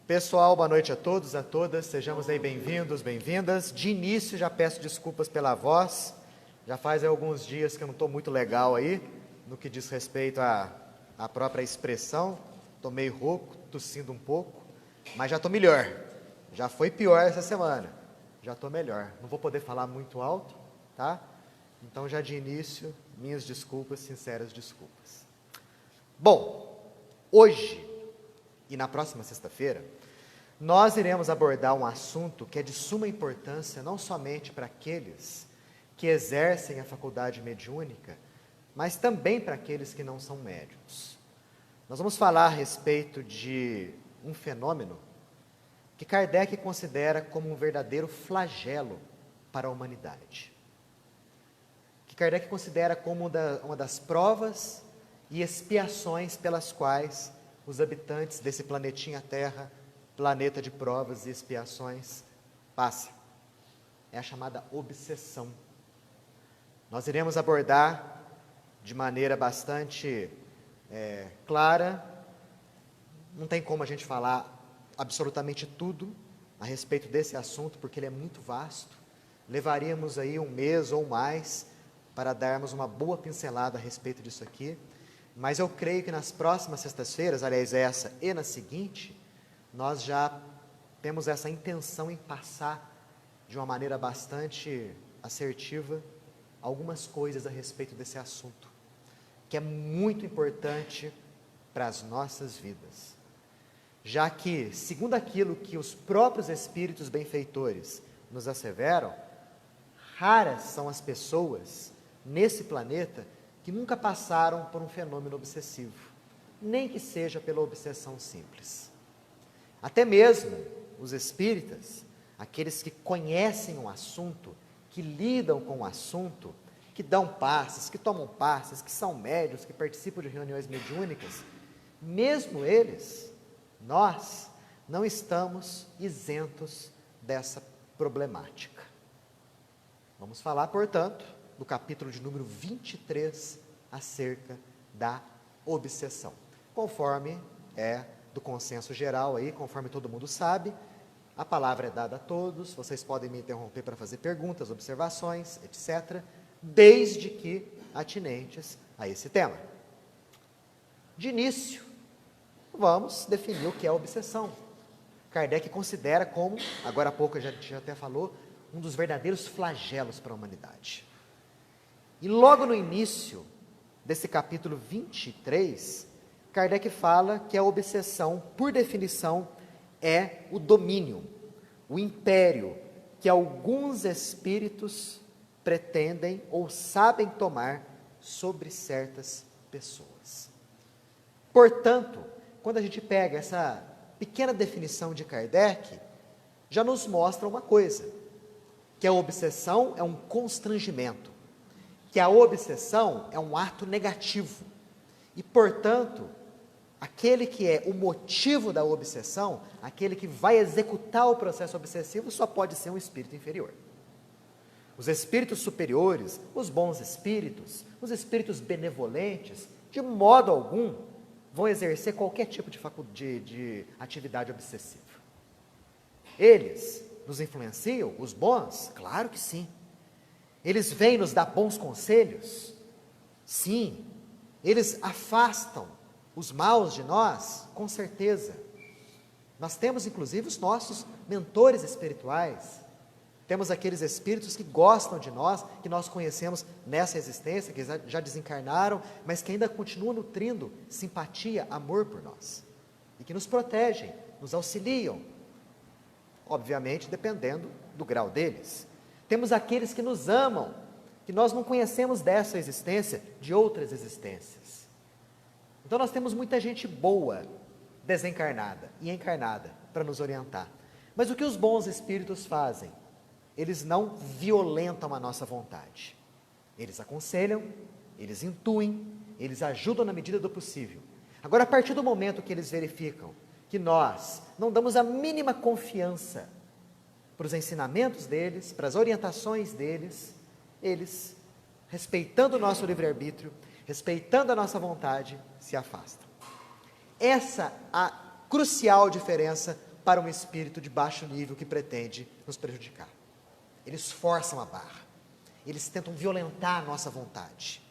Pessoal, boa noite a todos, a todas, sejamos aí bem-vindos, bem-vindas. De início já peço desculpas pela voz, já faz alguns dias que eu não estou muito legal aí, no que diz respeito à própria expressão, estou meio rouco, tossindo um pouco, mas já estou melhor, já foi pior essa semana, já estou melhor. Não vou poder falar muito alto, tá? Então já de início, minhas desculpas, sinceras desculpas. Bom, hoje e na próxima sexta-feira, nós iremos abordar um assunto que é de suma importância não somente para aqueles que exercem a faculdade mediúnica, mas também para aqueles que não são médiuns. Nós vamos falar a respeito de um fenômeno que Kardec considera como um verdadeiro flagelo para a humanidade. Que Kardec considera como uma das provas e expiações pelas quais os habitantes desse planetinha Terra, planeta de provas e expiações, passam. É a chamada obsessão. Nós iremos abordar de maneira bastante clara, não tem como a gente falar absolutamente tudo a respeito desse assunto, porque ele é muito vasto. Levaríamos aí um mês ou mais para darmos uma boa pincelada a respeito disso aqui, mas eu creio que nas próximas sextas-feiras, aliás, essa e na seguinte, nós já temos essa intenção em passar de uma maneira bastante assertiva algumas coisas a respeito desse assunto, que é muito importante para as nossas vidas. Já que, segundo aquilo que os próprios espíritos benfeitores nos asseveram, raras são as pessoas nesse planeta que nunca passaram por um fenômeno obsessivo, nem que seja pela obsessão simples. Até mesmo os espíritas, aqueles que conhecem o assunto, que lidam com o assunto, que dão passes, que tomam passes, que são médiuns, que participam de reuniões mediúnicas, mesmo eles, nós, não estamos isentos dessa problemática. Vamos falar, portanto, do capítulo de número 23, acerca da obsessão. Conforme do consenso geral aí, conforme todo mundo sabe, a palavra é dada a todos, vocês podem me interromper para fazer perguntas, observações, etc., desde que atinentes a esse tema. De início, vamos definir o que é a obsessão. Kardec considera como, agora há pouco a gente já até falou, um dos verdadeiros flagelos para a humanidade. E logo no início desse capítulo 23, Kardec fala que a obsessão, por definição, é o domínio, o império que alguns espíritos pretendem ou sabem tomar sobre certas pessoas. Portanto, quando a gente pega essa pequena definição de Kardec, já nos mostra uma coisa, que a obsessão é um constrangimento, que a obsessão é um ato negativo, e, portanto, aquele que é o motivo da obsessão, aquele que vai executar o processo obsessivo, só pode ser um espírito inferior. Os espíritos superiores, os bons espíritos, os espíritos benevolentes, de modo algum, vão exercer qualquer tipo de atividade obsessiva. Eles nos influenciam, os bons? Claro que sim. Eles vêm nos dar bons conselhos? Sim. Eles afastam os maus de nós? Com certeza. Nós temos inclusive os nossos mentores espirituais, temos aqueles espíritos que gostam de nós, que nós conhecemos nessa existência, que já desencarnaram, mas que ainda continuam nutrindo simpatia, amor por nós, e que nos protegem, nos auxiliam, obviamente dependendo do grau deles. Temos aqueles que nos amam, que nós não conhecemos dessa existência, de outras existências. Então nós temos muita gente boa, desencarnada e encarnada, para nos orientar. Mas o que os bons espíritos fazem? Eles não violentam a nossa vontade. Eles aconselham, eles intuem, eles ajudam na medida do possível. Agora, a partir do momento que eles verificam que nós não damos a mínima confiança para os ensinamentos deles, para as orientações deles, eles, respeitando o nosso livre-arbítrio, respeitando a nossa vontade, se afastam. Essa a crucial diferença para um espírito de baixo nível que pretende nos prejudicar. Eles forçam a barra, eles tentam violentar a nossa vontade.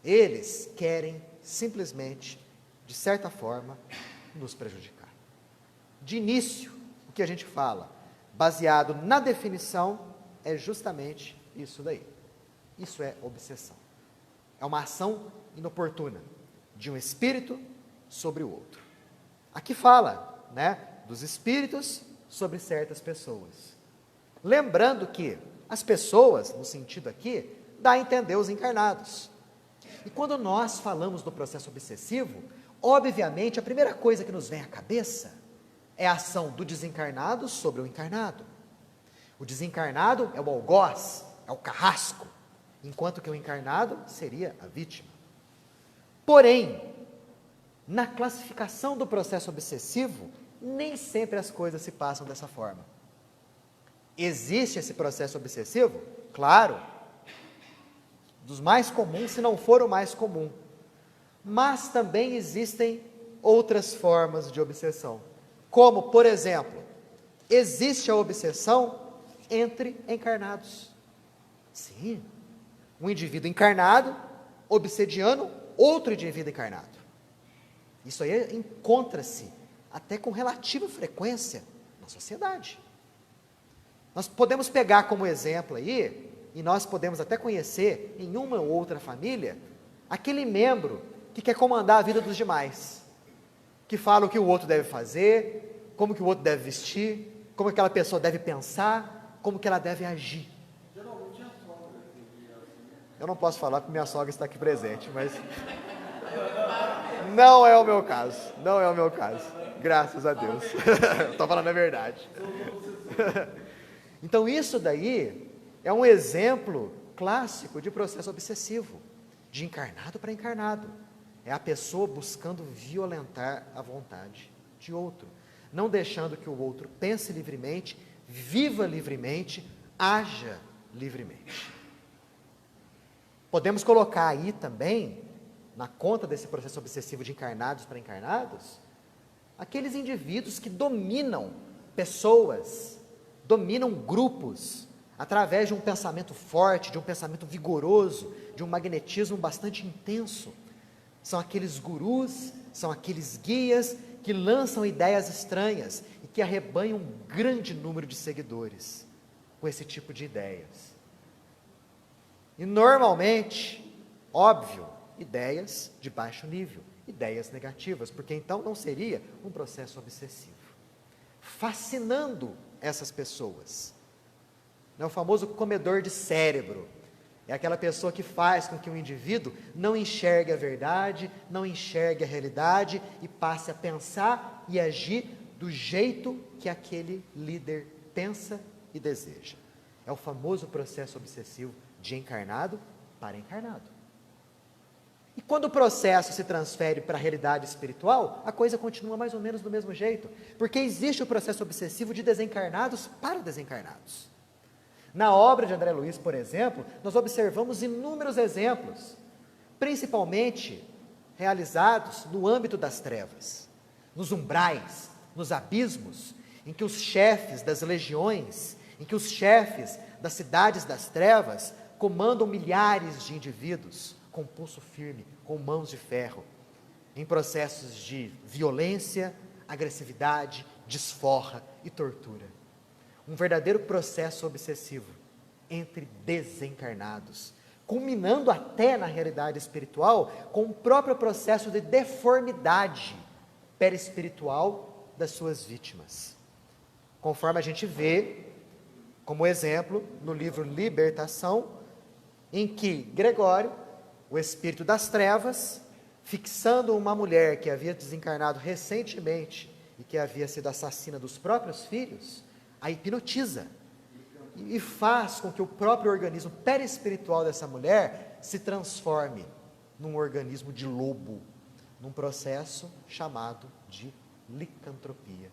Eles querem simplesmente, de certa forma, nos prejudicar. De início, o que a gente fala, baseado na definição, é justamente isso daí. Isso é obsessão. É uma ação inoportuna de um espírito sobre o outro. Aqui fala, dos espíritos sobre certas pessoas. Lembrando que as pessoas, no sentido aqui, dá a entender os encarnados. E quando nós falamos do processo obsessivo, obviamente a primeira coisa que nos vem à cabeça é a ação do desencarnado sobre o encarnado. O desencarnado é o algoz, é o carrasco, enquanto que o encarnado seria a vítima. Porém, na classificação do processo obsessivo, nem sempre as coisas se passam dessa forma. Existe esse processo obsessivo? Claro, dos mais comuns, se não for o mais comum. Mas também existem outras formas de obsessão. Como, por exemplo, existe a obsessão entre encarnados. Sim, um indivíduo encarnado obsediando outro indivíduo encarnado. Isso aí encontra-se até com relativa frequência na sociedade. Nós podemos pegar como exemplo aí, e nós podemos até conhecer em uma ou outra família, aquele membro que quer comandar a vida dos demais, que fala o que o outro deve fazer, como que o outro deve vestir, como aquela pessoa deve pensar, como que ela deve agir. Eu não posso falar porque minha sogra está aqui presente, mas não é o meu caso, não é o meu caso, graças a Deus. Estou falando a verdade. Então isso daí é um exemplo clássico de processo obsessivo, de encarnado para encarnado. É a pessoa buscando violentar a vontade de outro, não deixando que o outro pense livremente, viva livremente, haja livremente. Podemos colocar aí também, na conta desse processo obsessivo de encarnados para encarnados, aqueles indivíduos que dominam pessoas, dominam grupos, através de um pensamento forte, de um pensamento vigoroso, de um magnetismo bastante intenso. São aqueles gurus, são aqueles guias que lançam ideias estranhas e que arrebanham um grande número de seguidores com esse tipo de ideias. E normalmente, óbvio, ideias de baixo nível, ideias negativas, porque então não seria um processo obsessivo. Fascinando essas pessoas. É o famoso comedor de cérebro. É aquela pessoa que faz com que o indivíduo não enxergue a verdade, não enxergue a realidade e passe a pensar e agir do jeito que aquele líder pensa e deseja. É o famoso processo obsessivo de encarnado para encarnado. E quando o processo se transfere para a realidade espiritual, a coisa continua mais ou menos do mesmo jeito, porque existe o processo obsessivo de desencarnados para desencarnados. Na obra de André Luiz, por exemplo, nós observamos inúmeros exemplos, principalmente realizados no âmbito das trevas, nos umbrais, nos abismos, em que os chefes das legiões, em que os chefes das cidades das trevas comandam milhares de indivíduos com pulso firme, com mãos de ferro, em processos de violência, agressividade, desforra e tortura. Um verdadeiro processo obsessivo entre desencarnados, culminando até na realidade espiritual com o próprio processo de deformidade perispiritual das suas vítimas. Conforme a gente vê, como exemplo, no livro Libertação, em que Gregório, o espírito das trevas, fixando uma mulher que havia desencarnado recentemente e que havia sido assassina dos próprios filhos, a hipnotiza e faz com que o próprio organismo perispiritual dessa mulher se transforme num organismo de lobo, num processo chamado de licantropia.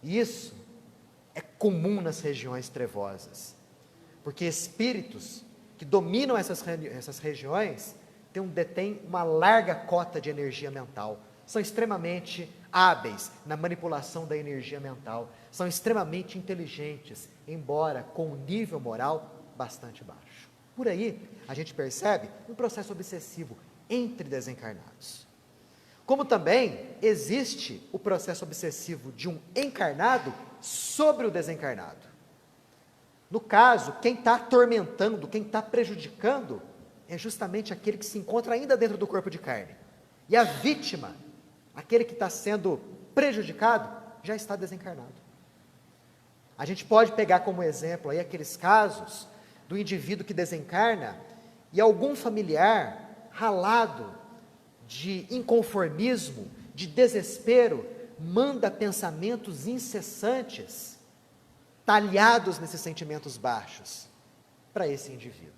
E isso é comum nas regiões trevosas, porque espíritos que dominam essas regiões detêm uma larga cota de energia mental, são extremamente hábeis na manipulação da energia mental, são extremamente inteligentes, embora com um nível moral bastante baixo. Por aí, a gente percebe um processo obsessivo entre desencarnados. Como também existe o processo obsessivo de um encarnado sobre o desencarnado. No caso, quem está atormentando, quem está prejudicando, é justamente aquele que se encontra ainda dentro do corpo de carne. E a vítima, aquele que está sendo prejudicado, já está desencarnado. A gente pode pegar como exemplo aí aqueles casos do indivíduo que desencarna e algum familiar ralado de inconformismo, de desespero, manda pensamentos incessantes, talhados nesses sentimentos baixos, para esse indivíduo.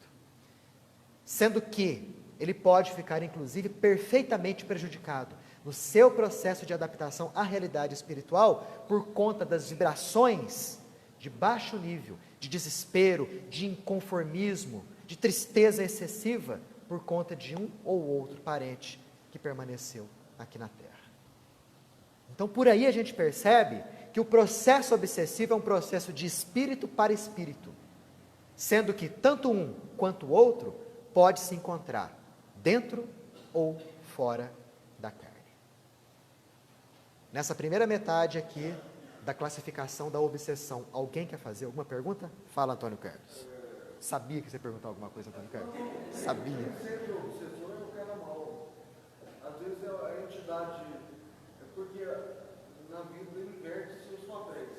Sendo que ele pode ficar, inclusive, perfeitamente prejudicado no seu processo de adaptação à realidade espiritual por conta das vibrações de baixo nível, de desespero, de inconformismo, de tristeza excessiva, por conta de um ou outro parente que permaneceu aqui na Terra. Então, por aí a gente percebe que o processo obsessivo é um processo de espírito para espírito, sendo que tanto um quanto o outro pode se encontrar dentro ou fora da carne. Nessa primeira metade aqui da classificação da obsessão, alguém quer fazer alguma pergunta? Fala, Antônio Carlos. Sabia que você ia perguntar alguma coisa, Antônio Carlos? Sabia. Sempre o obsessor é o cara mau. Às vezes é a entidade, é porque na vida ele inverte seus papéis.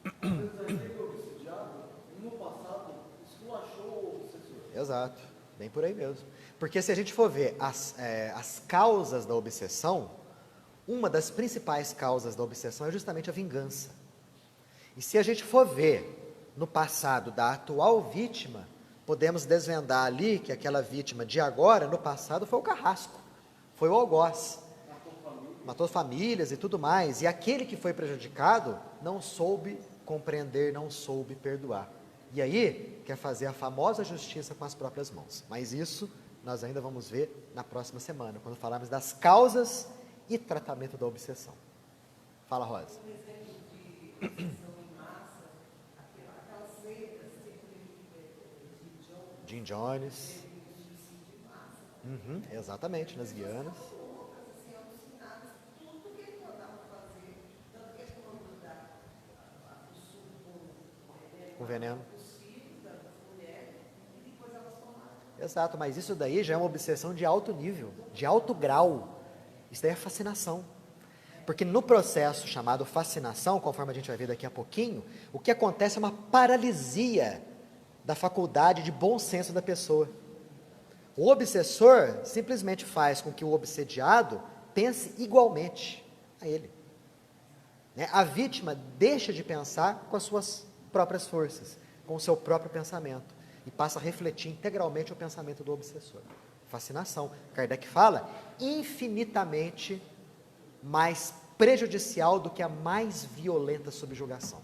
Às vezes aquele obsidiado, no passado, esculachou o obsessor. Exato, bem por aí mesmo. Porque se a gente for ver as causas da obsessão, uma das principais causas da obsessão é justamente a vingança. E se a gente for ver no passado da atual vítima, podemos desvendar ali que aquela vítima de agora, no passado, foi o carrasco, foi o algoz. Matou famílias e tudo mais. E aquele que foi prejudicado não soube compreender, não soube perdoar. E aí, quer fazer a famosa justiça com as próprias mãos. Mas isso nós ainda vamos ver na próxima semana, quando falarmos das causas e tratamento da obsessão. Fala, Rosa. Um exemplo de obsessão em massa, aquelas seitas de Jim Jones. Exatamente, nas Guianas. assim, alucinadas, tudo que ele mandava fazer, tanto que ele falou o suco Com veneno. dos filhos, das mulheres, e depois elas tomaram. Exato, mas isso daí já é uma obsessão de alto nível, de alto grau. Isso daí é fascinação. Porque no processo chamado fascinação, conforme a gente vai ver daqui a pouquinho, o que acontece é uma paralisia da faculdade de bom senso da pessoa. O obsessor simplesmente faz com que o obsediado pense igualmente a ele. A vítima deixa de pensar com as suas próprias forças, com o seu próprio pensamento, e passa a refletir integralmente o pensamento do obsessor. Fascinação. Kardec fala, infinitamente mais prejudicial do que a mais violenta subjugação.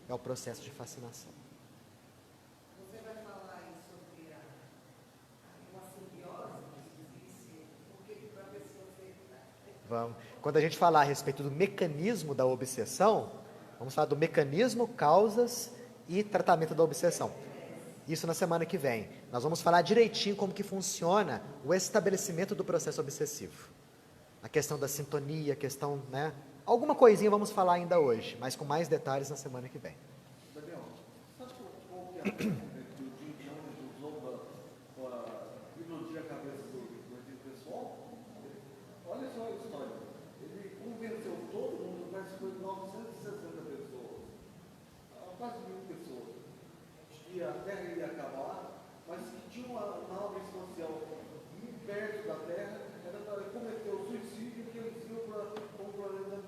É o processo de fascinação. Você vai falar aí sobre uma simbiose que existe, porque para ver se você... Vamos. Quando a gente falar a respeito do mecanismo da obsessão, vamos falar do mecanismo, causas e tratamento da obsessão. Isso na semana que vem. Nós vamos falar direitinho como que funciona o estabelecimento do processo obsessivo. A questão da sintonia, a questão, alguma coisinha vamos falar ainda hoje, mas com mais detalhes na semana que vem. Daniel, sabe qual que é a técnica que o Jim Jones usou para iludir a cabeça do pessoal? Olha só a história. Ele convenceu todo mundo, mas foi 960 pessoas, quase 1000 pessoas, que a Terra ia acabar, mas que tinha uma nave espacial perto da Terra, ela cometeu suicídio que eles iam para o planeta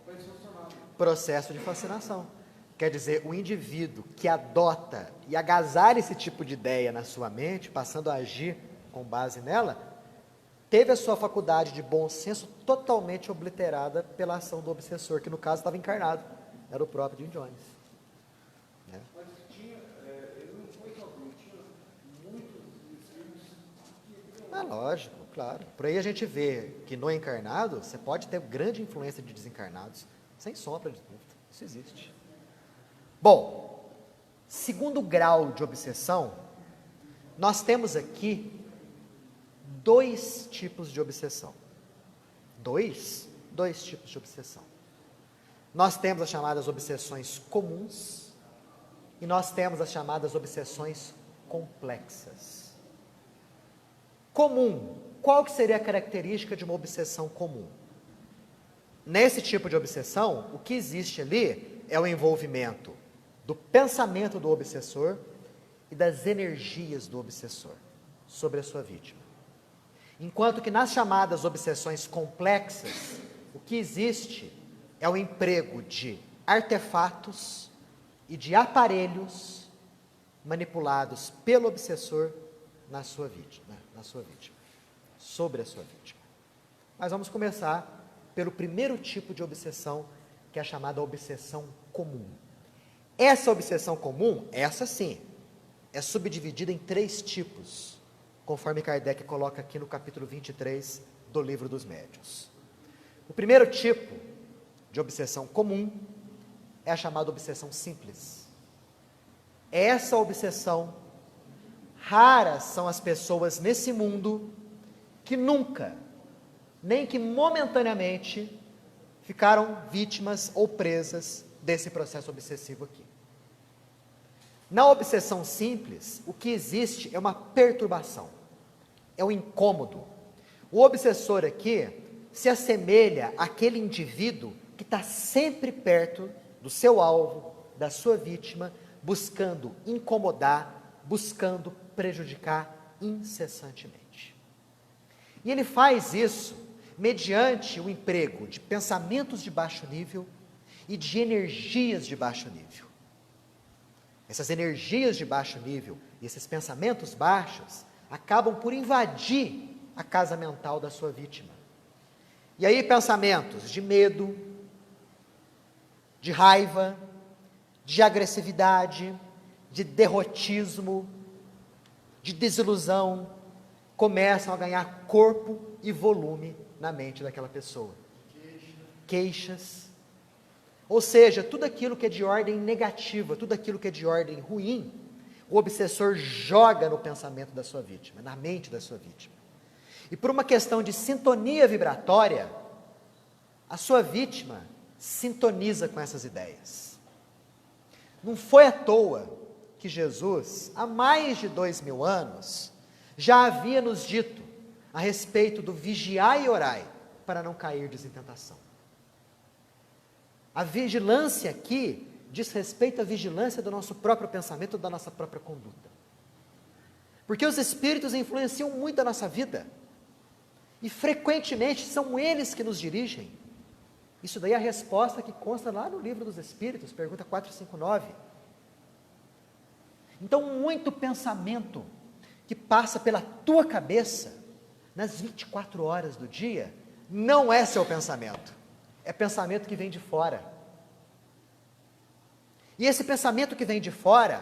para estacionar. Processo de fascinação. Quer dizer, o indivíduo que adota e agasalha esse tipo de ideia na sua mente, passando a agir com base nela, teve a sua faculdade de bom senso totalmente obliterada pela ação do obsessor, que no caso estava encarnado, era o próprio Jim Jones. Mas tinha, ele não foi sozinho, tinha muitos espíritos que... Lógico. Claro. Por aí a gente vê que no encarnado, você pode ter grande influência de desencarnados, sem sombra de dúvida. Isso existe. Bom, segundo grau de obsessão, nós temos aqui 2 tipos de obsessão. Dois tipos de obsessão. Nós temos as chamadas obsessões comuns e nós temos as chamadas obsessões complexas. Comum. Qual que seria a característica de uma obsessão comum? Nesse tipo de obsessão, o que existe ali é o envolvimento do pensamento do obsessor e das energias do obsessor sobre a sua vítima. Enquanto que nas chamadas obsessões complexas, o que existe é o emprego de artefatos e de aparelhos manipulados pelo obsessor na sua vítima, sobre a sua vítima. Mas vamos começar pelo primeiro tipo de obsessão, que é a chamada obsessão comum. Essa obsessão comum, essa sim, é subdividida em 3 tipos, conforme Kardec coloca aqui no capítulo 23 do Livro dos Médiuns. O primeiro tipo de obsessão comum é a chamada obsessão simples. Essa obsessão, raras são as pessoas nesse mundo que nunca, nem que momentaneamente, ficaram vítimas ou presas desse processo obsessivo aqui. Na obsessão simples, o que existe é uma perturbação, é um incômodo. O obsessor aqui se assemelha àquele indivíduo que está sempre perto do seu alvo, da sua vítima, buscando incomodar, buscando prejudicar incessantemente. E ele faz isso mediante o emprego de pensamentos de baixo nível e de energias de baixo nível. Essas energias de baixo nível e esses pensamentos baixos acabam por invadir a casa mental da sua vítima. E aí pensamentos de medo, de raiva, de agressividade, de derrotismo, de desilusão, começam a ganhar corpo e volume na mente daquela pessoa. Queixas. Ou seja, tudo aquilo que é de ordem negativa, tudo aquilo que é de ordem ruim, o obsessor joga no pensamento da sua vítima, na mente da sua vítima. E por uma questão de sintonia vibratória, a sua vítima sintoniza com essas ideias. Não foi à toa que Jesus, há mais de 2000 anos, já havia nos dito a respeito do vigiai e orai, para não cairdes em tentação. A vigilância aqui diz respeito à vigilância do nosso próprio pensamento, da nossa própria conduta. Porque os espíritos influenciam muito a nossa vida. E frequentemente são eles que nos dirigem. Isso daí é a resposta que consta lá no Livro dos Espíritos, pergunta 459. Então, muito pensamento que passa pela tua cabeça nas 24 horas do dia, não é seu pensamento. É pensamento que vem de fora. E esse pensamento que vem de fora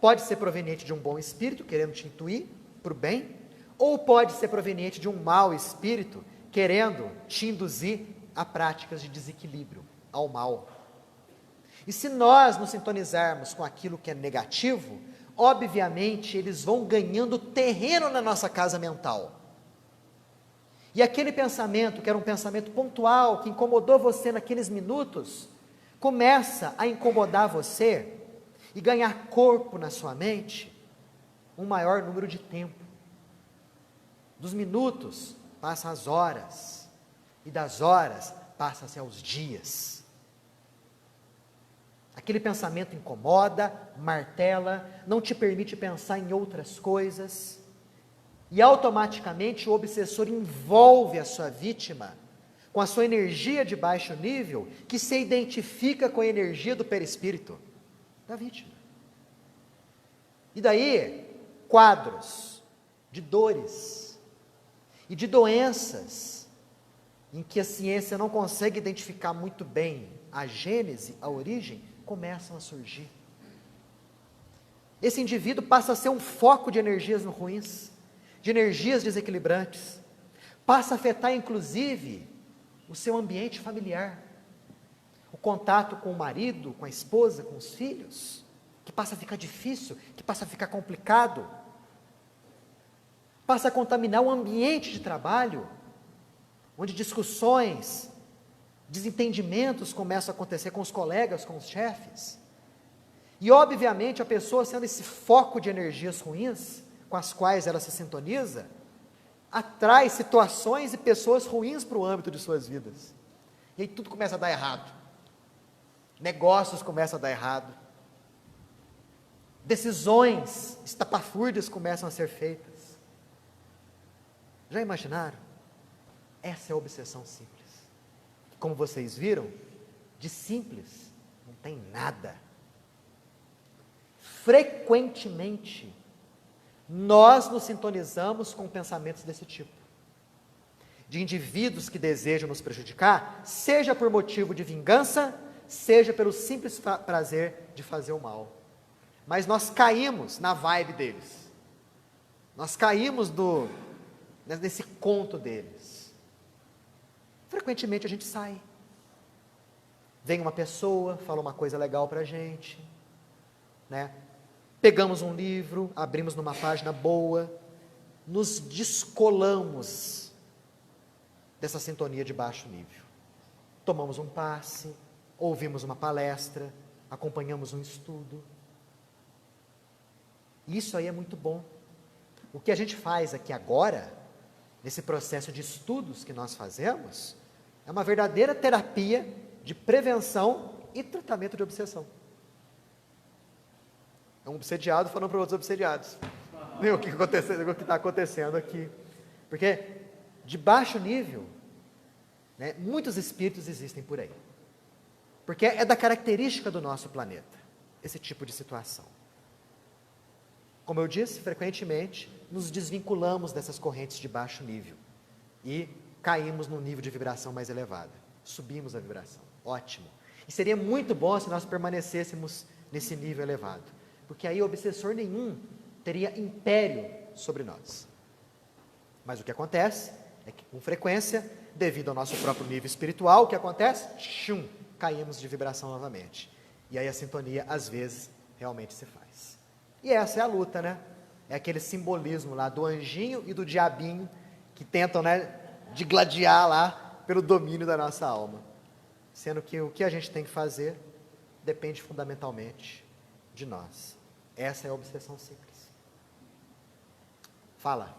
pode ser proveniente de um bom espírito, querendo te intuir para o bem, ou pode ser proveniente de um mau espírito, querendo te induzir a práticas de desequilíbrio, ao mal. E se nós nos sintonizarmos com aquilo que é negativo, obviamente eles vão ganhando terreno na nossa casa mental. E aquele pensamento, que era um pensamento pontual, que incomodou você naqueles minutos, começa a incomodar você e ganhar corpo na sua mente um maior número de tempo. Dos minutos passam as horas, e das horas passa-se aos dias. Aquele pensamento incomoda, martela, não te permite pensar em outras coisas, e automaticamente o obsessor envolve a sua vítima com a sua energia de baixo nível, que se identifica com a energia do perispírito da vítima. E daí, quadros de dores e de doenças, em que a ciência não consegue identificar muito bem a gênese, a origem, começam a surgir. Esse indivíduo passa a ser um foco de energias ruins, de energias desequilibrantes, passa a afetar, inclusive, o seu ambiente familiar. O contato com o marido, com a esposa, com os filhos, que passa a ficar difícil, que passa a ficar complicado. Passa a contaminar o ambiente de trabalho, onde discussões, desentendimentos começam a acontecer com os colegas, com os chefes. E, obviamente, a pessoa sendo esse foco de energias ruins, com as quais ela se sintoniza, atrai situações e pessoas ruins para o âmbito de suas vidas. E aí tudo começa a dar errado. Negócios começam a dar errado. Decisões estapafúrdias começam a ser feitas. Já imaginaram? Essa é a obsessão simples. Como vocês viram, de simples não tem nada. Frequentemente, nós nos sintonizamos com pensamentos desse tipo. De indivíduos que desejam nos prejudicar, seja por motivo de vingança, seja pelo simples prazer de fazer o mal. Mas nós caímos na vibe deles. Nós caímos nesse conto deles. Frequentemente a gente sai. Vem uma pessoa, fala uma coisa legal para a gente, né? Pegamos um livro, abrimos numa página boa, nos descolamos dessa sintonia de baixo nível. Tomamos um passe, ouvimos uma palestra, acompanhamos um estudo. Isso aí é muito bom. O que a gente faz aqui agora, nesse processo de estudos que nós fazemos, é uma verdadeira terapia de prevenção e tratamento de obsessão. É um obsediado falando para outros obsediados. O que está acontecendo aqui. Porque de baixo nível, né, muitos espíritos existem por aí. Porque é da característica do nosso planeta, esse tipo de situação. Como eu disse, frequentemente nos desvinculamos dessas correntes de baixo nível e caímos num nível de vibração mais elevada. Subimos a vibração. Ótimo. E seria muito bom se nós permanecêssemos nesse nível elevado, porque aí obsessor nenhum teria império sobre nós. Mas o que acontece é que, com frequência, devido ao nosso próprio nível espiritual, o que acontece? Caímos de vibração novamente. E aí a sintonia, às vezes, realmente se faz. E essa é a luta, né? É aquele simbolismo lá do anjinho e do diabinho que tentam, né, digladiar lá pelo domínio da nossa alma. Sendo que o que a gente tem que fazer depende fundamentalmente de nós. Essa é a obsessão simples. Fala.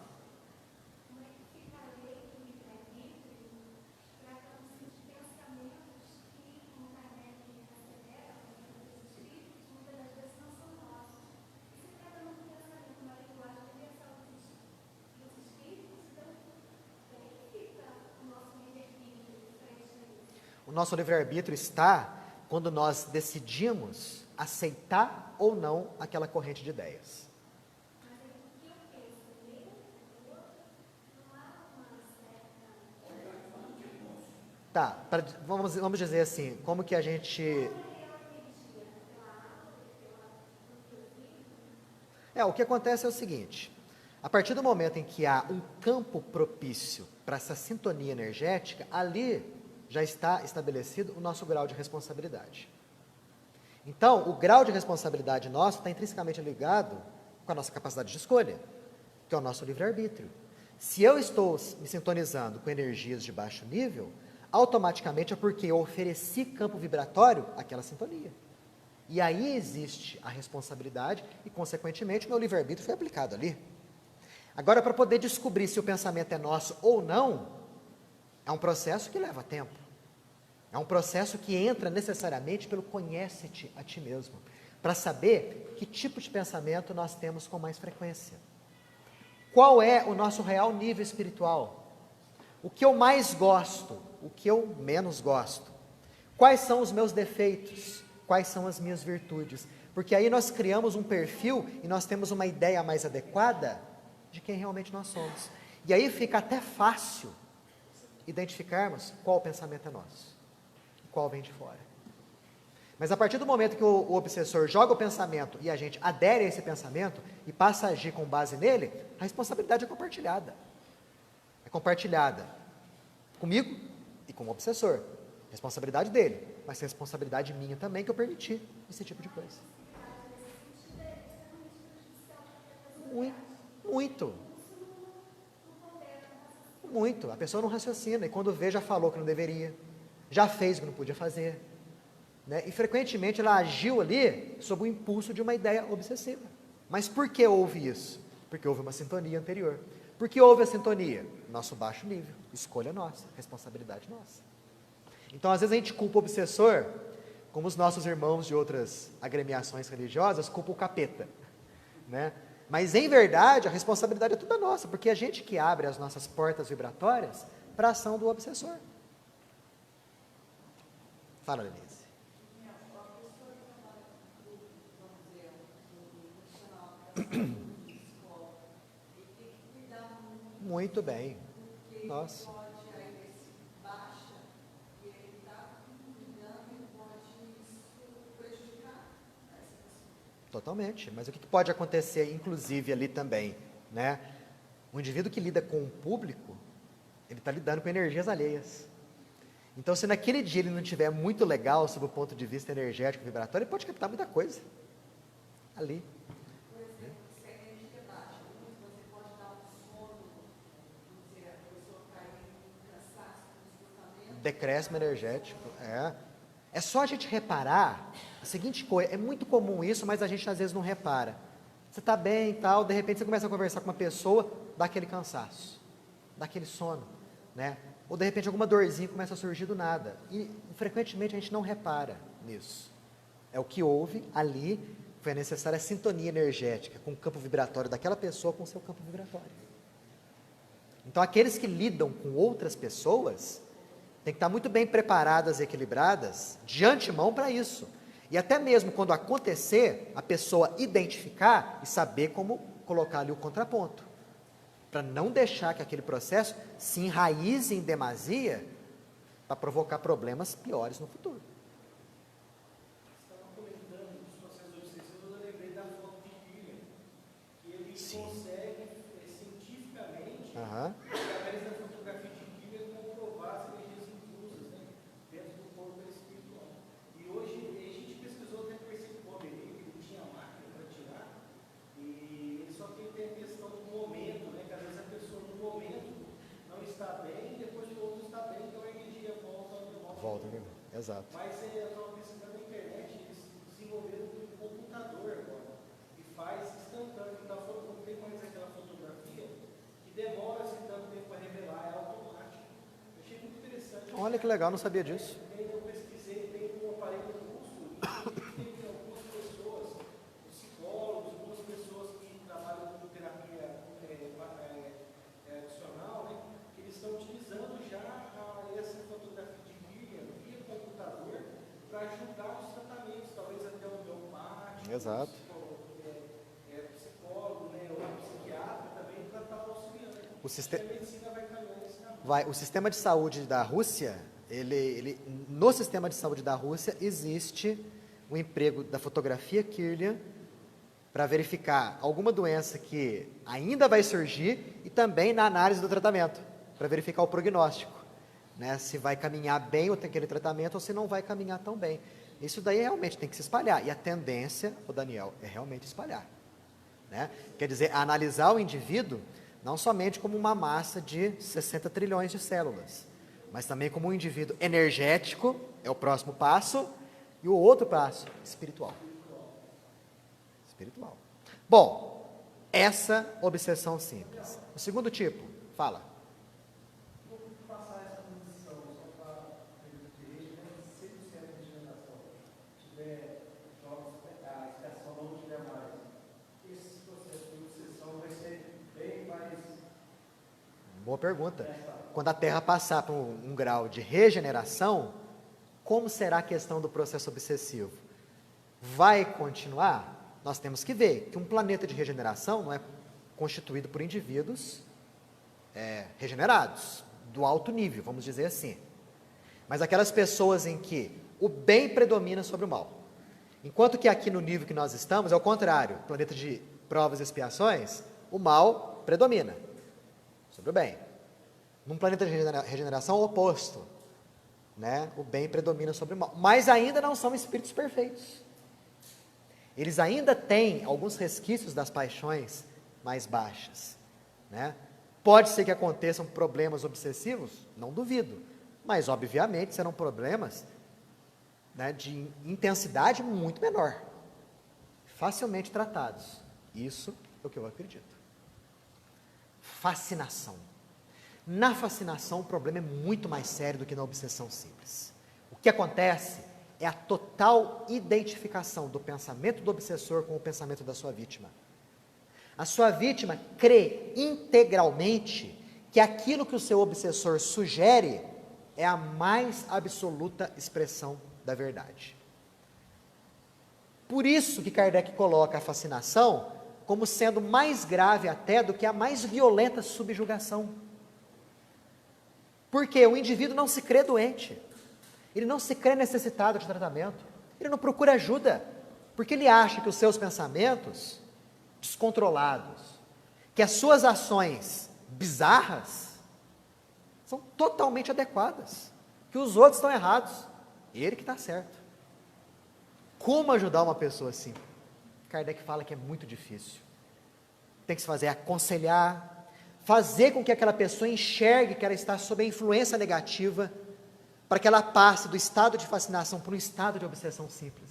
O nosso livre-arbítrio está quando nós decidimos aceitar ou não aquela corrente de ideias. Tá, vamos dizer assim, como que a gente... o que acontece é o seguinte, a partir do momento em que há um campo propício para essa sintonia energética, ali já está estabelecido o nosso grau de responsabilidade. Então, o grau de responsabilidade nosso está intrinsecamente ligado com a nossa capacidade de escolha, que é o nosso livre-arbítrio. Se eu estou me sintonizando com energias de baixo nível, automaticamente é porque eu ofereci campo vibratório àquela sintonia. E aí existe a responsabilidade e, consequentemente, o meu livre-arbítrio foi aplicado ali. Agora, para poder descobrir se o pensamento é nosso ou não, é um processo que leva tempo. É um processo que entra necessariamente pelo conhece-te a ti mesmo, para saber que tipo de pensamento nós temos com mais frequência. Qual é o nosso real nível espiritual? O que eu mais gosto? O que eu menos gosto? Quais são os meus defeitos? Quais são as minhas virtudes? Porque aí nós criamos um perfil e nós temos uma ideia mais adequada de quem realmente nós somos. E aí fica até fácil identificarmos qual pensamento é nosso e qual vem de fora. Mas a partir do momento que o obsessor joga o pensamento e a gente adere a esse pensamento e passa a agir com base nele, a responsabilidade é compartilhada. É é compartilhada comigo e com o obsessor. Responsabilidade dele, mas responsabilidade minha também, que eu permiti esse tipo de coisa. Muito. Muito. A pessoa não raciocina, e quando vê, já falou que não deveria, já fez o que não podia fazer, né? E frequentemente ela agiu ali sob o impulso de uma ideia obsessiva. Mas por que houve isso? Porque houve uma sintonia anterior. Por que houve a sintonia? Nosso baixo nível, escolha nossa, responsabilidade nossa. Então, às vezes a gente culpa o obsessor, como os nossos irmãos de outras agremiações religiosas culpam o capeta, né? Mas, em verdade, a responsabilidade é toda nossa, porque é a gente que abre as nossas portas vibratórias para a ação do obsessor. Fala, Denise. Muito bem. Nossa. Totalmente. Mas o que pode acontecer, inclusive, ali também, né? O indivíduo que lida com o público, ele está lidando com energias alheias. Então, se naquele dia ele não estiver muito legal, sob o ponto de vista energético, vibratório, ele pode captar muita coisa ali. Por exemplo, se a energia baixa muito, você pode dar um sono, vamos dizer, a pessoa cair em cansaço, no esgotamento. Decréscimo energético, É só a gente reparar a seguinte coisa, é muito comum isso, mas a gente às vezes não repara. Você está bem e tal, de repente você começa a conversar com uma pessoa, dá aquele cansaço, dá aquele sono, né? Ou de repente alguma dorzinha começa a surgir do nada. E frequentemente a gente não repara nisso. É o que houve ali, foi necessária a sintonia energética com o campo vibratório daquela pessoa com o seu campo vibratório. Então aqueles que lidam com outras pessoas têm que estar muito bem preparadas e equilibradas de antemão para isso. E até mesmo quando acontecer, a pessoa identificar e saber como colocar ali o contraponto. Para não deixar que aquele processo se enraize em demasia para provocar problemas piores no futuro. Estava comentando dos processos obsessivos, eu lembrei da foto de Killian, que ele consegue cientificamente, através da fotografia de Killian, comprovar as energias intrusas, né, dentro do corpo espiritual. E hoje a gente pesquisou até por esse poderio, que ele tinha máquina para tirar, e só que tem a questão do momento, né, que às vezes a pessoa no momento não está bem, e depois o outro está bem, então a energia volta ao normal. Volta, exato. Mas eu estava pesquisando na internet, eles desenvolveram um computador agora, que faz instantâneo, então não tem mais aquela fotografia que demora-se tanto tempo para revelar, é automático. Eu achei muito interessante. Olha que legal, não sabia disso. Eu pesquisei, tem um aparelho russo, e tem algumas pessoas, psicólogos, algumas pessoas que trabalham com terapia adicional, né, que eles estão utilizando já essa fotografia de guia via computador para ajudar os tratamentos, talvez até o homeopático, Exato. psicólogo, né, ou psiquiatra também, para estar auxiliando. A medicina vai caminhando nesse caminho. O sistema de saúde da Rússia, no sistema de saúde da Rússia existe o emprego da fotografia Kirlian para verificar alguma doença que ainda vai surgir e também na análise do tratamento, para verificar o prognóstico, né, se vai caminhar bem aquele tratamento ou se não vai caminhar tão bem. Isso daí realmente tem que se espalhar, e a tendência, Daniel, é realmente espalhar, né? Quer dizer, analisar o indivíduo não somente como uma massa de 60 trilhões de células, mas também como um indivíduo energético, é o próximo passo, e o outro passo, espiritual. Espiritual. Bom, essa obsessão simples. O segundo tipo, fala. Vou passar essa condição só para repetir, 100% de regeneração. Tiver jogos, a expiação não tiver mais. Esse processo de obsessão vai ser bem mais. Boa pergunta. Quando a Terra passar por um grau de regeneração, como será a questão do processo obsessivo? Vai continuar? Nós temos que ver que um planeta de regeneração não é constituído por indivíduos regenerados, do alto nível, vamos dizer assim. Mas aquelas pessoas em que o bem predomina sobre o mal. Enquanto que aqui no nível que nós estamos é o contrário, planeta de provas e expiações, o mal predomina sobre o bem. Num planeta de regeneração, o oposto, né? O bem predomina sobre o mal. Mas ainda não são espíritos perfeitos. Eles ainda têm alguns resquícios das paixões mais baixas, né? Pode ser que aconteçam problemas obsessivos? Não duvido. Mas, obviamente, serão problemas, né, de intensidade muito menor. Facilmente tratados. Isso é o que eu acredito. Fascinação. Na fascinação, o problema é muito mais sério do que na obsessão simples. O que acontece é a total identificação do pensamento do obsessor com o pensamento da sua vítima. A sua vítima crê integralmente que aquilo que o seu obsessor sugere é a mais absoluta expressão da verdade. Por isso que Kardec coloca a fascinação como sendo mais grave até do que a mais violenta subjugação. Porque o indivíduo não se crê doente, ele não se crê necessitado de tratamento, ele não procura ajuda, porque ele acha que os seus pensamentos descontrolados, que as suas ações bizarras são totalmente adequadas, que os outros estão errados, ele que está certo. Como ajudar uma pessoa assim? Kardec fala que é muito difícil. Tem que se fazer aconselhar, fazer com que aquela pessoa enxergue que ela está sob a influência negativa, para que ela passe do estado de fascinação para um estado de obsessão simples.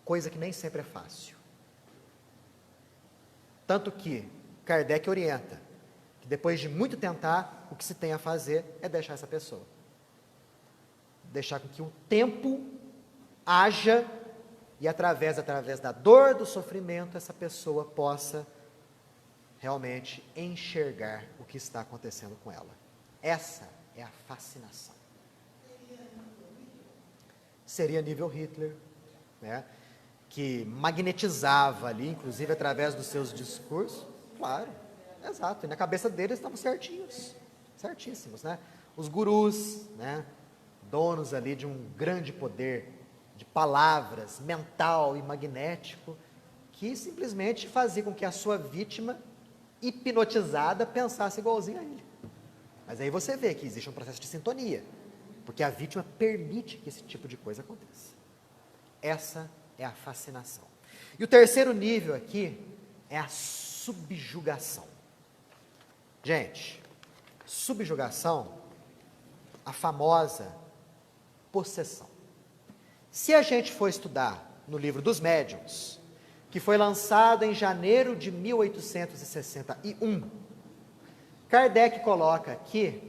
Coisa que nem sempre é fácil. Tanto que Kardec orienta que depois de muito tentar, o que se tem a fazer é deixar essa pessoa. Deixar com que o tempo haja e através da dor, do sofrimento, essa pessoa possa realmente enxergar o que está acontecendo com ela. Essa é a fascinação. Seria nível Hitler, né? Que magnetizava ali, inclusive através dos seus discursos. Claro, exato, e na cabeça deles estavam certinhos, certíssimos, né? Os gurus, né? Donos ali de um grande poder de palavras, mental e magnético, que simplesmente fazia com que a sua vítima, hipnotizada, pensasse igualzinho a ele. Mas aí você vê que existe um processo de sintonia, porque a vítima permite que esse tipo de coisa aconteça. Essa é a fascinação. E o terceiro nível aqui é a subjugação. Gente, subjugação, a famosa possessão. Se a gente for estudar no livro dos médiuns, que foi lançado em janeiro de 1861, Kardec coloca aqui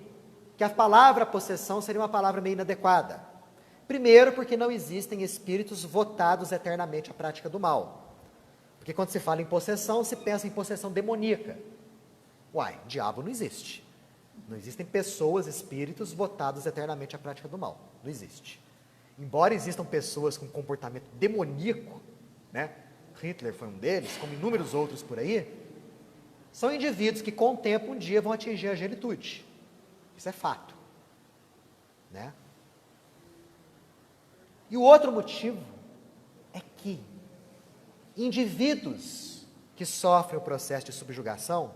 que a palavra possessão seria uma palavra meio inadequada. Primeiro, porque não existem espíritos votados eternamente à prática do mal. Porque quando se fala em possessão, se pensa em possessão demoníaca. Uai, diabo não existe. Não existem pessoas, espíritos votados eternamente à prática do mal. Não existe. Embora existam pessoas com comportamento demoníaco, né? Hitler foi um deles, como inúmeros outros por aí, são indivíduos que com o tempo um dia vão atingir a angelitude. Isso é fato, né? E o outro motivo é que indivíduos que sofrem o processo de subjugação,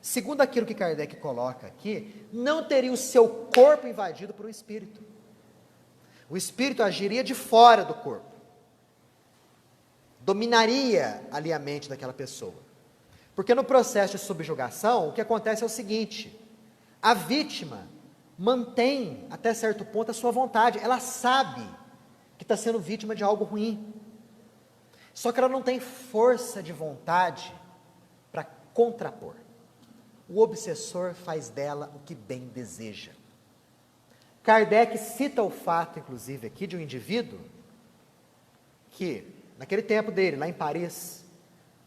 segundo aquilo que Kardec coloca aqui, não teriam o seu corpo invadido por um espírito. O espírito agiria de fora do corpo, dominaria ali a mente daquela pessoa. Porque no processo de subjugação, o que acontece é o seguinte: a vítima mantém, até certo ponto, a sua vontade, ela sabe que está sendo vítima de algo ruim, só que ela não tem força de vontade para contrapor. O obsessor faz dela o que bem deseja. Kardec cita o fato, inclusive, aqui de um indivíduo que, naquele tempo dele, lá em Paris,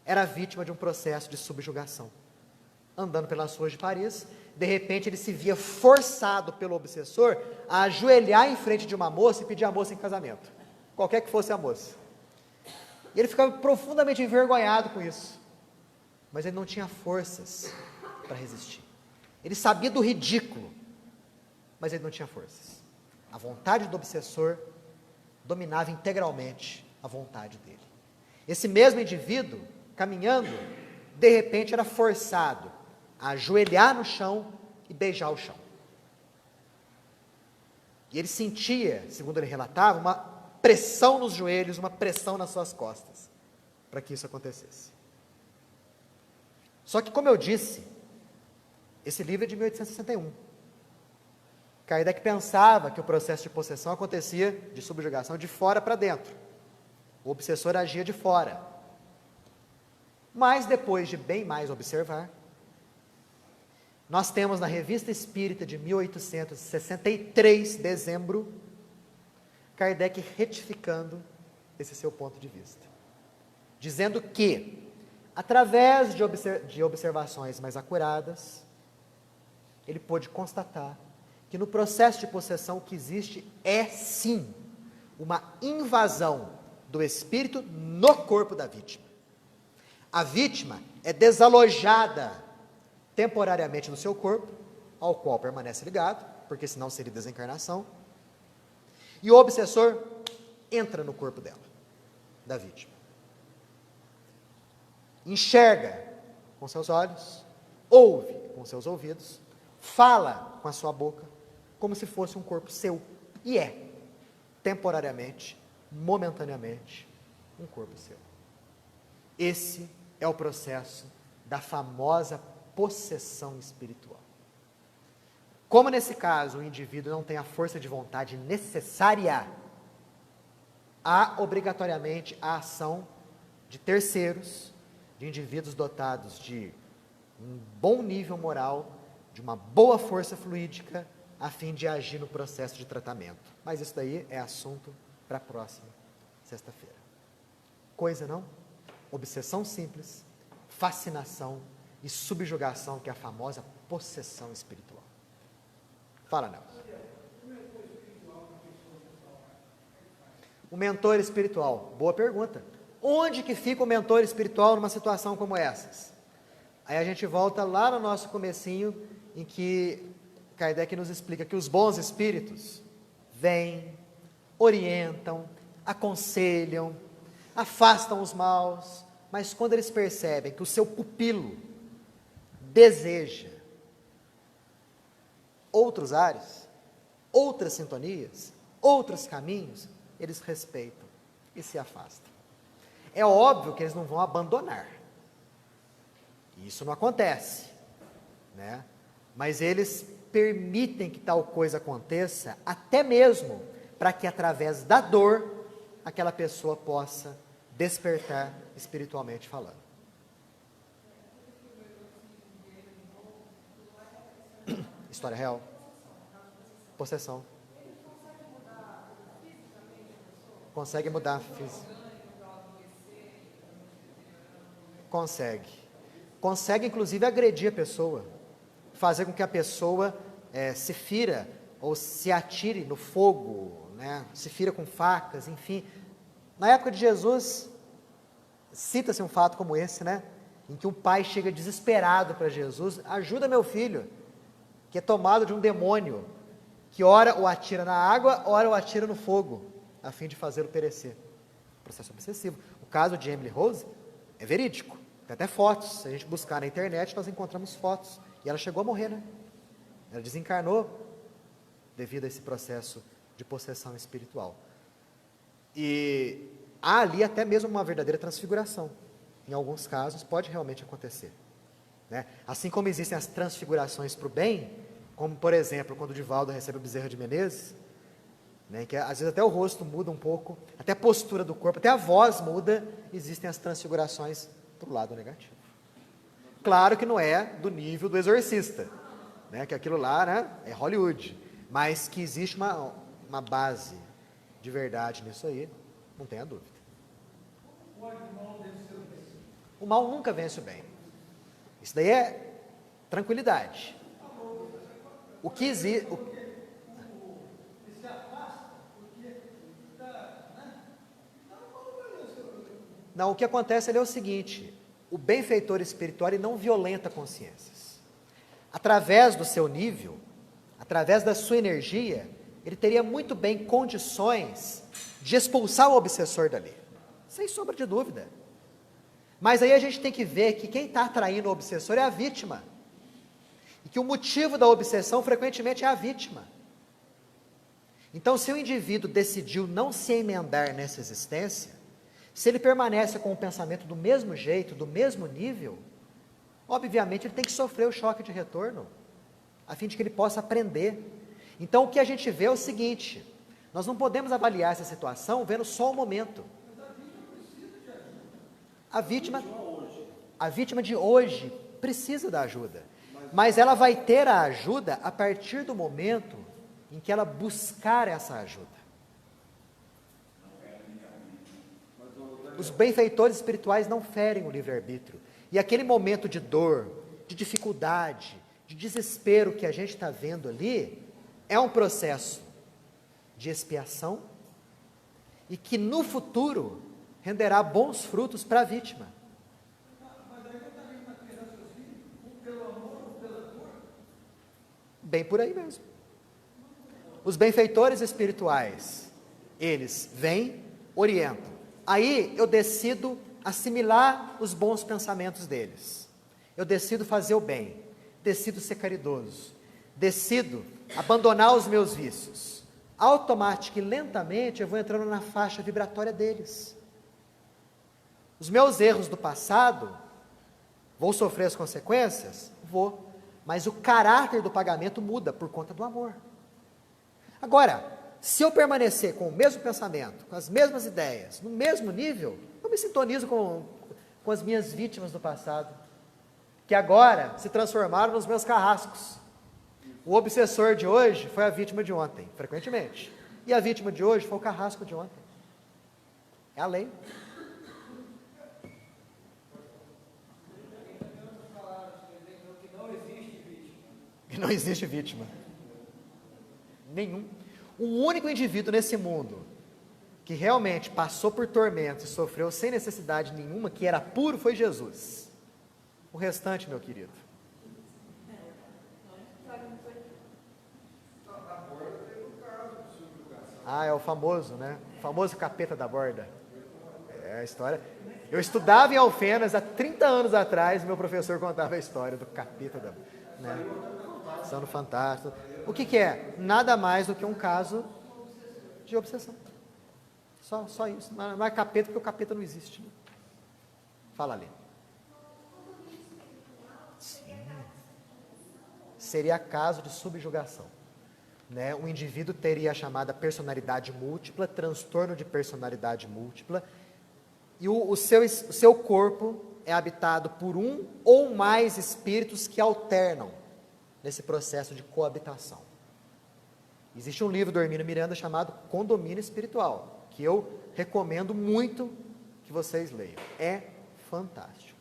era vítima de um processo de subjugação. Andando pelas ruas de Paris, de repente ele se via forçado pelo obsessor a ajoelhar em frente de uma moça e pedir a moça em casamento, qualquer que fosse a moça. E ele ficava profundamente envergonhado com isso, mas ele não tinha forças para resistir. Ele sabia do ridículo, mas ele não tinha forças. A vontade do obsessor dominava integralmente a vontade dele. Esse mesmo indivíduo, caminhando, de repente era forçado a ajoelhar no chão e beijar o chão. E ele sentia, segundo ele relatava, uma pressão nos joelhos, uma pressão nas suas costas, para que isso acontecesse. Só que, como eu disse, esse livro é de 1861. Kardec pensava que o processo de possessão acontecia, de subjugação, de fora para dentro. O obsessor agia de fora. Mas, depois de bem mais observar, nós temos na Revista Espírita de 1863, dezembro, Kardec retificando esse seu ponto de vista. Dizendo que, através de observações mais acuradas, ele pôde constatar que no processo de possessão o que existe é, sim, uma invasão do espírito no corpo da vítima. A vítima é desalojada temporariamente do seu corpo, ao qual permanece ligado, porque senão seria desencarnação, e o obsessor entra no corpo dela, da vítima. Enxerga com seus olhos, ouve com seus ouvidos, fala com a sua boca, como se fosse um corpo seu, e é, temporariamente, momentaneamente, um corpo seu. Esse é o processo da famosa possessão espiritual. Como nesse caso o indivíduo não tem a força de vontade necessária, há obrigatoriamente a ação de terceiros, de indivíduos dotados de um bom nível moral, de uma boa força fluídica, a fim de agir no processo de tratamento. Mas isso daí é assunto para a próxima sexta-feira. Coisa não? Obsessão simples, fascinação e subjugação, que é a famosa possessão espiritual. Fala, Nelson. O mentor espiritual, boa pergunta. Onde que fica o mentor espiritual numa situação como essas? Aí a gente volta lá no nosso comecinho, em que Kardec nos explica que os bons espíritos vêm, orientam, aconselham, afastam os maus, mas quando eles percebem que o seu pupilo deseja outros ares, outras sintonias, outros caminhos, eles respeitam e se afastam. É óbvio que eles não vão abandonar. Isso não acontece, né? Mas eles permitem que tal coisa aconteça, até mesmo para que através da dor, aquela pessoa possa despertar espiritualmente falando. História real. Possessão. Consegue mudar física. Consegue. Consegue, inclusive, agredir a pessoa. Fazer com que a pessoa se fira ou se atire no fogo, né? Se fira com facas, enfim. Na época de Jesus, cita-se um fato como esse, né? Em que um pai chega desesperado para Jesus: ajuda meu filho, que é tomado de um demônio, que ora o atira na água, ora o atira no fogo, a fim de fazê-lo perecer. Processo obsessivo. O caso de Emily Rose é verídico. Tem até fotos. Se a gente buscar na internet, nós encontramos fotos. E ela chegou a morrer, né? Ela desencarnou devido a esse processo de possessão espiritual. E há ali até mesmo uma verdadeira transfiguração. Em alguns casos pode realmente acontecer, né? Assim como existem as transfigurações para o bem, como por exemplo quando o Divaldo recebe o Bezerra de Menezes, né, que às vezes até o rosto muda um pouco, até a postura do corpo, até a voz muda. Existem as transfigurações para o lado negativo. Claro que não é do nível do Exorcista, né, que aquilo lá, né, é Hollywood, mas que existe uma base de verdade nisso aí, não tenha dúvida. O mal nunca vence o bem. Isso daí é tranquilidade. O que existe... Não, o que acontece ali é o seguinte: o benfeitor espiritual ele não violenta consciências. Através do seu nível, através da sua energia, ele teria muito bem condições de expulsar o obsessor dali, sem sombra de dúvida. Mas aí a gente tem que ver que quem está atraindo o obsessor é a vítima. E que o motivo da obsessão frequentemente é a vítima. Então, se o indivíduo decidiu não se emendar nessa existência, se ele permanece com o pensamento do mesmo jeito, do mesmo nível, obviamente ele tem que sofrer o choque de retorno, a fim de que ele possa aprender. Então, o que a gente vê é o seguinte: nós não podemos avaliar essa situação vendo só o momento. A vítima de hoje precisa da ajuda, mas ela vai ter a ajuda a partir do momento em que ela buscar essa ajuda. Os benfeitores espirituais não ferem o livre-arbítrio. E aquele momento de dor, de dificuldade, de desespero que a gente está vendo ali, é um processo de expiação e que no futuro renderá bons frutos para a vítima. Bem por aí mesmo. Os benfeitores espirituais, eles vêm, orientam. Aí eu decido assimilar os bons pensamentos deles. Eu decido fazer o bem, decido ser caridoso, decido abandonar os meus vícios. Automaticamente e lentamente eu vou entrando na faixa vibratória deles. Os meus erros do passado, vou sofrer as consequências? Vou. Mas o caráter do pagamento muda por conta do amor. Agora, se eu permanecer com o mesmo pensamento, com as mesmas ideias, no mesmo nível, eu me sintonizo com as minhas vítimas do passado, que agora se transformaram nos meus carrascos. O obsessor de hoje foi a vítima de ontem, frequentemente. E a vítima de hoje foi o carrasco de ontem. É a lei. Que não existe vítima. Nenhum. O único indivíduo nesse mundo que realmente passou por tormentos e sofreu sem necessidade nenhuma, que era puro, foi Jesus. O restante, meu querido. Ah, é o famoso, né? O famoso capeta da borda. É a história. Eu estudava em Alfenas há 30 anos atrás, meu professor contava a história do capeta da borda. Né? São no Fantástico. O que é? Nada mais do que um caso de obsessão. Só isso. Não é capeta, porque o capeta não existe. Né? Fala ali. Sim. Seria caso de subjugação. Né? O indivíduo teria a chamada personalidade múltipla, transtorno de personalidade múltipla, e o seu corpo é habitado por um ou mais espíritos que alternam nesse processo de coabitação. Existe um livro do Hermínio Miranda chamado Condomínio Espiritual, que eu recomendo muito que vocês leiam. É fantástico.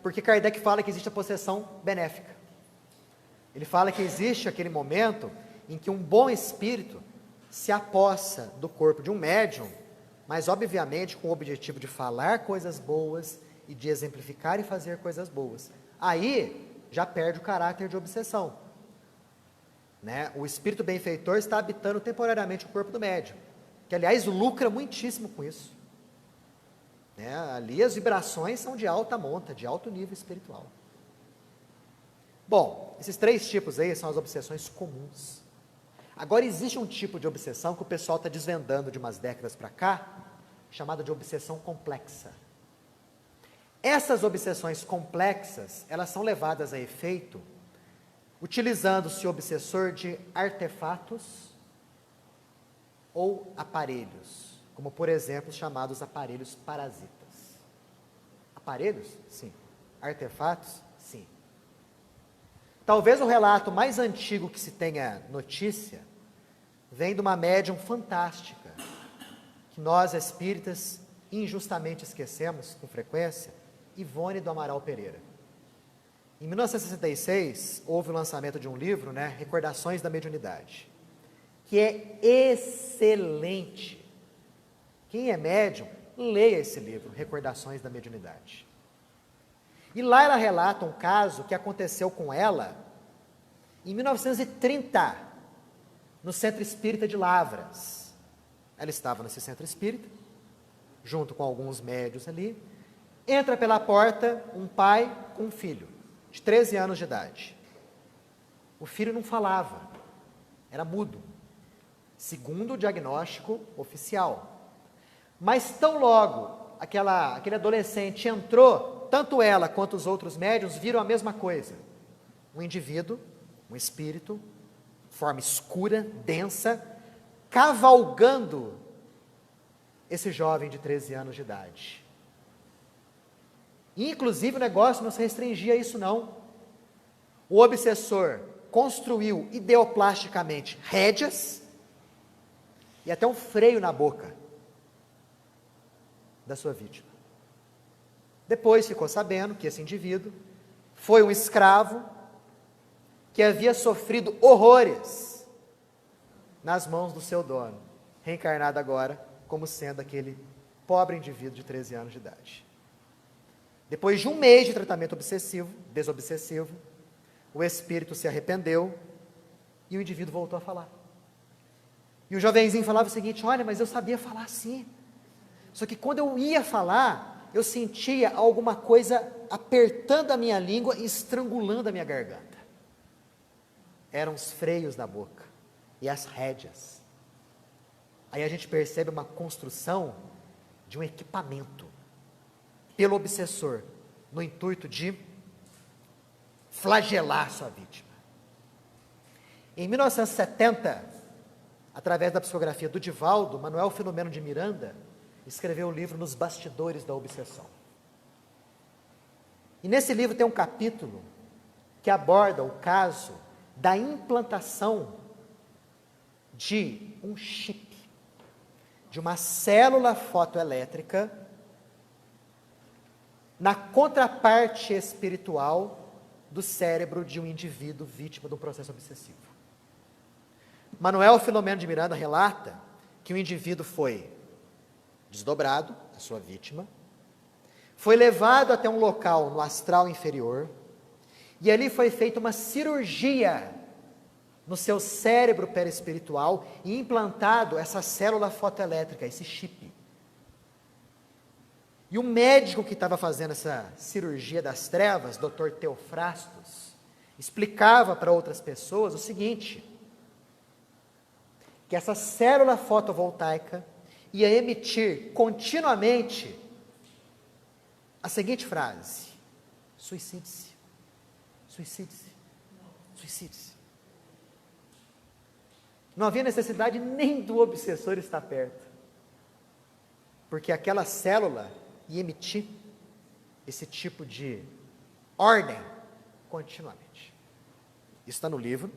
Porque Kardec fala que existe a possessão benéfica. Ele fala que existe aquele momento em que um bom espírito se apossa do corpo de um médium, mas obviamente com o objetivo de falar coisas boas e de exemplificar e fazer coisas boas. Aí já perde o caráter de obsessão. Né? O espírito benfeitor está habitando temporariamente o corpo do médium, que aliás lucra muitíssimo com isso. Né? Ali as vibrações são de alta monta, de alto nível espiritual. Bom, esses 3 tipos aí são as obsessões comuns. Agora existe um tipo de obsessão que o pessoal está desvendando de umas décadas para cá, chamada de obsessão complexa. Essas obsessões complexas, elas são levadas a efeito utilizando-se o obsessor de artefatos ou aparelhos, como por exemplo os chamados aparelhos parasitas. Aparelhos? Sim. Artefatos? Sim. Talvez o relato mais antigo que se tenha notícia vem de uma médium fantástica, que nós espíritas injustamente esquecemos com frequência, Ivone do Amaral Pereira. Em 1966, houve o lançamento de um livro, né, Recordações da Mediunidade, que é excelente. Quem é médium, leia esse livro, Recordações da Mediunidade. E lá ela relata um caso que aconteceu com ela em 1930, no Centro Espírita de Lavras. Ela estava nesse centro espírita, junto com alguns médios ali. Entra pela porta um pai com um filho, de 13 anos de idade. O filho não falava, era mudo, segundo o diagnóstico oficial. Mas tão logo aquele adolescente entrou, tanto ela quanto os outros médiuns viram a mesma coisa. Um indivíduo, um espírito, forma escura, densa, cavalgando esse jovem de 13 anos de idade. E, inclusive, o negócio não se restringia a isso, não. O obsessor construiu ideoplasticamente rédeas e até um freio na boca da sua vítima. Depois ficou sabendo que esse indivíduo foi um escravo que havia sofrido horrores nas mãos do seu dono, reencarnado agora como sendo aquele pobre indivíduo de 13 anos de idade. Depois de um mês de tratamento desobsessivo, o espírito se arrependeu e o indivíduo voltou a falar. E o jovenzinho falava o seguinte: olha, mas eu sabia falar sim. Só que quando eu ia falar, eu sentia alguma coisa apertando a minha língua e estrangulando a minha garganta. Eram os freios na boca e as rédeas. Aí a gente percebe uma construção de um equipamento pelo obsessor, no intuito de flagelar sua vítima. Em 1970, através da psicografia do Divaldo, Manuel Filomeno de Miranda escreveu o livro Nos Bastidores da Obsessão. E nesse livro tem um capítulo que aborda o caso da implantação de um chip, de uma célula fotoelétrica na contraparte espiritual do cérebro de um indivíduo vítima de um processo obsessivo. Manuel Filomeno de Miranda relata que o indivíduo foi desdobrado, a sua vítima, foi levado até um local no astral inferior, e ali foi feita uma cirurgia no seu cérebro perispiritual e implantado essa célula fotoelétrica, esse chip. E o médico que estava fazendo essa cirurgia das trevas, Dr. Teofrastos, explicava para outras pessoas o seguinte: que essa célula fotovoltaica ia emitir continuamente a seguinte frase: suicide-se, suicide-se, suicide-se. Não havia necessidade nem do obsessor estar perto, porque aquela célula ia emitir esse tipo de ordem continuamente. Isso está no livro,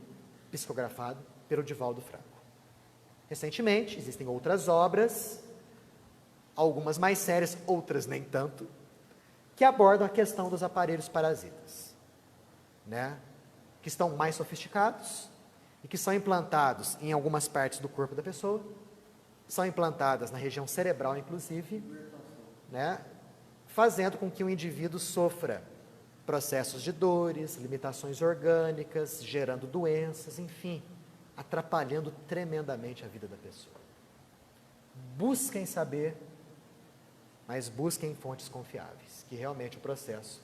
psicografado pelo Divaldo Franco. Recentemente, existem outras obras, algumas mais sérias, outras nem tanto, que abordam a questão dos aparelhos parasitas, né? Que estão mais sofisticados e que são implantados em algumas partes do corpo da pessoa, são implantadas na região cerebral, inclusive, né? Fazendo com que o indivíduo sofra processos de dores, limitações orgânicas, gerando doenças, enfim, atrapalhando tremendamente a vida da pessoa. Busquem saber, mas busquem fontes confiáveis, que realmente o processo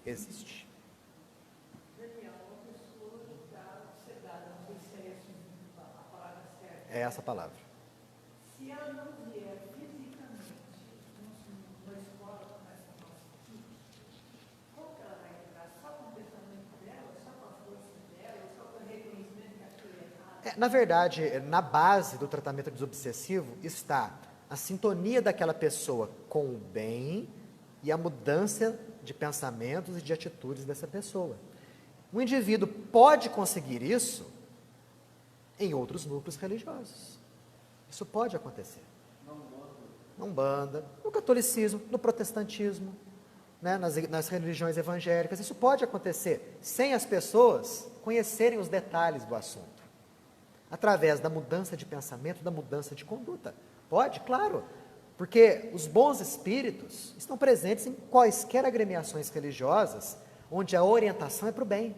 existe. Daniel, uma pessoa que está sedada, não sei se é essa a palavra certa. É essa a palavra. Se ela não vier fisicamente numa escola como essa nossa aqui, como que ela vai entrar? Só com o pensamento dela, só com a força dela, só com o reconhecimento que aquilo é errado? Na verdade, na base do tratamento desobsessivo está a sintonia daquela pessoa com o bem e a mudança de pensamentos e de atitudes dessa pessoa. O indivíduo pode conseguir isso em outros núcleos religiosos. Isso pode acontecer. Na Umbanda, no catolicismo, no protestantismo, né, nas religiões evangélicas. Isso pode acontecer sem as pessoas conhecerem os detalhes do assunto. Através da mudança de pensamento, da mudança de conduta. Pode, claro, porque os bons espíritos estão presentes em quaisquer agremiações religiosas, onde a orientação é para o bem.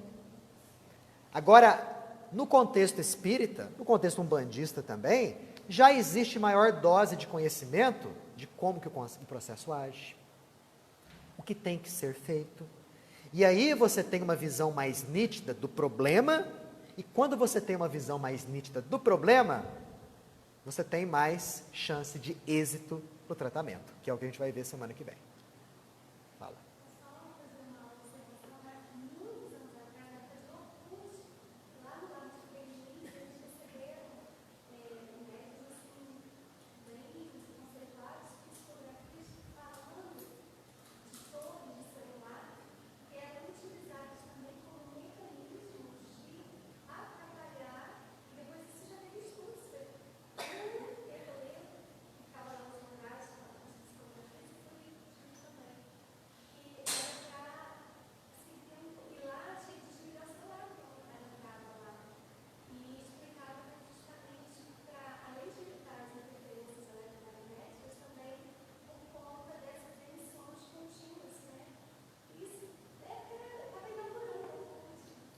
Agora, no contexto espírita, no contexto umbandista também, já existe maior dose de conhecimento de como que o processo age, o que tem que ser feito. E aí você tem uma visão mais nítida do problema, e quando você tem uma visão mais nítida do problema, você tem mais chance de êxito no tratamento, que é o que a gente vai ver semana que vem. Fala.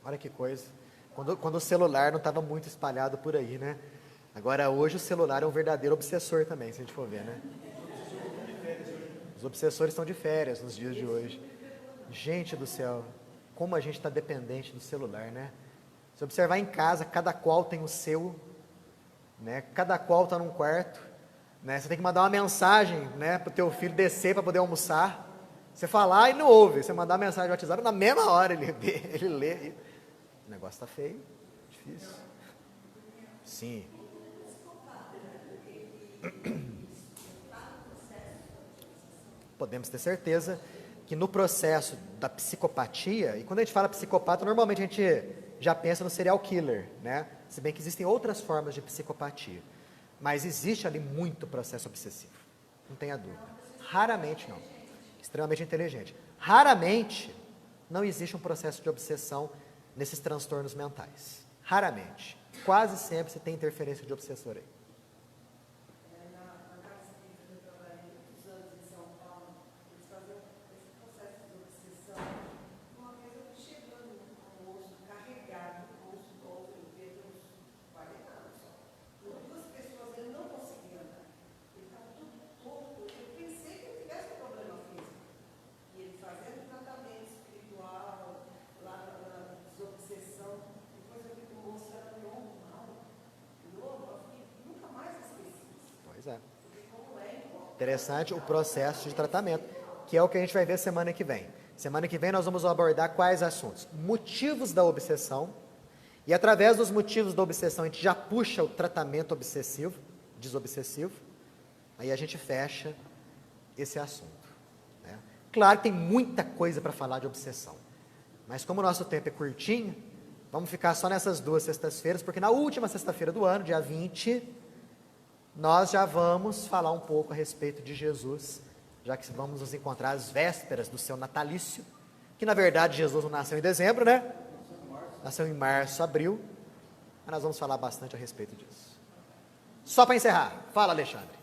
Olha que coisa. Quando o celular não estava muito espalhado por aí, né? Agora, hoje, o celular é um verdadeiro obsessor também, se a gente for ver, né? Os obsessores estão de férias nos dias de hoje. Gente do céu, como a gente está dependente do celular, né? Se observar em casa, cada qual tem o seu, né? Cada qual está num quarto, né? Você tem que mandar uma mensagem, né, para o teu filho descer para poder almoçar. Você falar e não ouve. Você mandar mensagem no WhatsApp, na mesma hora ele vê, ele lê. O negócio está feio, difícil. Sim. Podemos ter certeza que no processo da psicopatia, e quando a gente fala psicopata, normalmente a gente já pensa no serial killer, né? Se bem que existem outras formas de psicopatia. Mas existe ali muito processo obsessivo, não tenha dúvida. Raramente não. Extremamente inteligente. Raramente não existe um processo de obsessão nesses transtornos mentais. Raramente. Quase sempre você tem interferência de obsessor aí. Na casa espírita que eu trabalhei muitos anos em São Paulo, eles faziam esse processo de obsessão. Uma vez eu fui chegando com o osso carregado, com o osso novo, eu devia ter uns 40 anos só. Duas pessoas, ele não conseguia andar. Ele estava tudo torto. Eu pensei que ele tivesse um problema físico. E ele fazendo tratamento espiritual, lá na desobsessão. Depois eu vi que o moço era normal. Novo, nunca mais esqueci isso. Pois é. Interessante o processo de tratamento, que é o que a gente vai ver semana que vem. Semana que vem nós vamos abordar quais assuntos? Motivos da obsessão, e através dos motivos da obsessão a gente já puxa o tratamento obsessivo, desobsessivo, aí a gente fecha esse assunto, né? Claro que tem muita coisa para falar de obsessão, mas como o nosso tempo é curtinho, vamos ficar só nessas 2 sextas-feiras, porque na última sexta-feira do ano, dia 20, nós já vamos falar um pouco a respeito de Jesus, já que vamos nos encontrar às vésperas do seu natalício, que na verdade Jesus não nasceu em dezembro, né? Nasceu em março, abril, mas nós vamos falar bastante a respeito disso. Só para encerrar, fala, Alexandre. –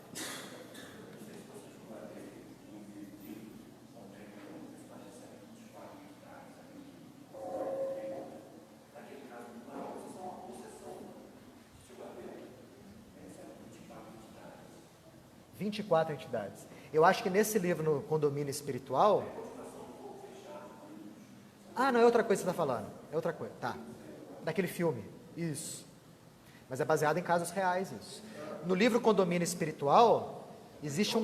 24 entidades. Eu acho que nesse livro, no Condomínio Espiritual... Ah, não, é outra coisa que você está falando. É outra coisa, tá. Daquele filme, isso. Mas é baseado em casos reais, isso. No livro Condomínio Espiritual, existe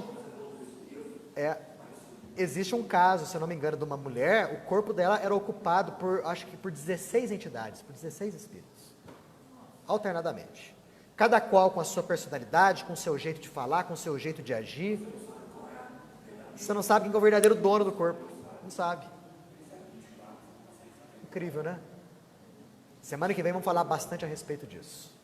um caso, se eu não me engano, de uma mulher, o corpo dela era ocupado por, acho que por 16 entidades, por 16 espíritos. Alternadamente. Cada qual com a sua personalidade, com o seu jeito de falar, com o seu jeito de agir. Você não sabe quem é o verdadeiro dono do corpo. Não sabe. Incrível, né? Semana que vem vamos falar bastante a respeito disso.